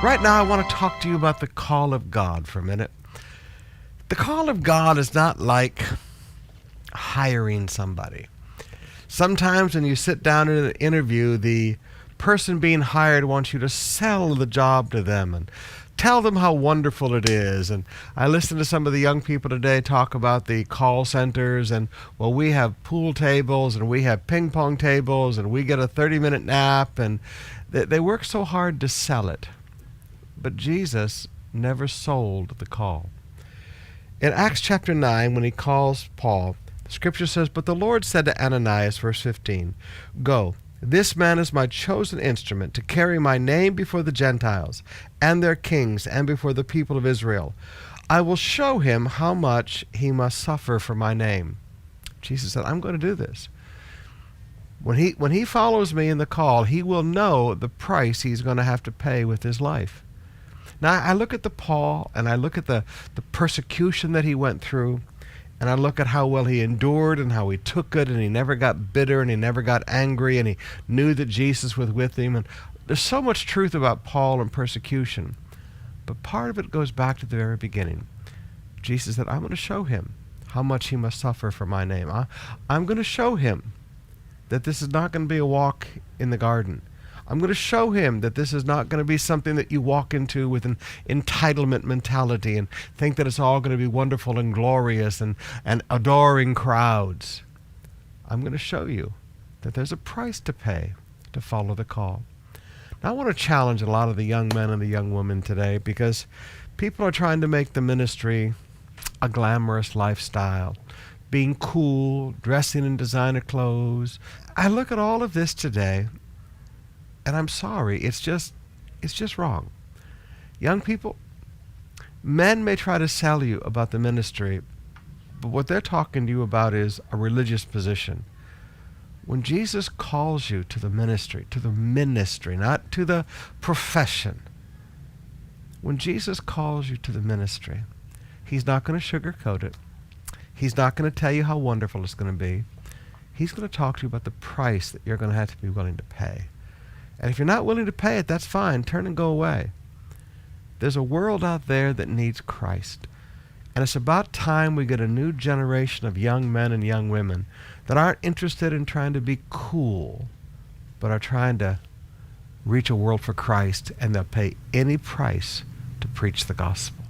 Right now, I want to talk to you about the call of God for a minute. The call of God is not like hiring somebody. Sometimes when you sit down in an interview, the person being hired wants you to sell the job to them and tell them how wonderful it is. And I listen to some of the young people today talk about the call centers and, well, we have pool tables and we have ping pong tables and we get a 30-minute nap, and they work so hard to sell it. But Jesus never sold the call. In Acts chapter 9, when he calls Paul, the scripture says, "But the Lord said to Ananias," verse 15, "Go, this man is my chosen instrument to carry my name before the Gentiles and their kings and before the people of Israel. I will show him how much he must suffer for my name." Jesus said, I'm going to do this. When he follows me in the call, he will know the price he's going to have to pay with his life. Now, I look at the Paul, and I look at the persecution that he went through, and I look at how well he endured and how he took it, and he never got bitter and he never got angry, and he knew that Jesus was with him. And there's so much truth about Paul and persecution. But part of it goes back to the very beginning. Jesus said, I'm going to show him how much he must suffer for my name. I'm going to show him that this is not going to be a walk in the garden. I'm going to show him that this is not going to be something that you walk into with an entitlement mentality and think that it's all going to be wonderful and glorious and adoring crowds. I'm going to show you that there's a price to pay to follow the call. Now, I want to challenge a lot of the young men and the young women today, because people are trying to make the ministry a glamorous lifestyle, being cool, dressing in designer clothes. I look at all of this today, and I'm sorry, it's just wrong. Young people, men may try to sell you about the ministry, but what they're talking to you about is a religious position. When Jesus calls you to the ministry, not to the profession. When Jesus calls you to the ministry, he's not going to sugarcoat it. He's not going to tell you how wonderful it's going to be. He's going to talk to you about the price that you're going to have to be willing to pay. And if you're not willing to pay it, that's fine. Turn and go away. There's a world out there that needs Christ. And it's about time we get a new generation of young men and young women that aren't interested in trying to be cool, but are trying to reach a world for Christ, and they'll pay any price to preach the gospel.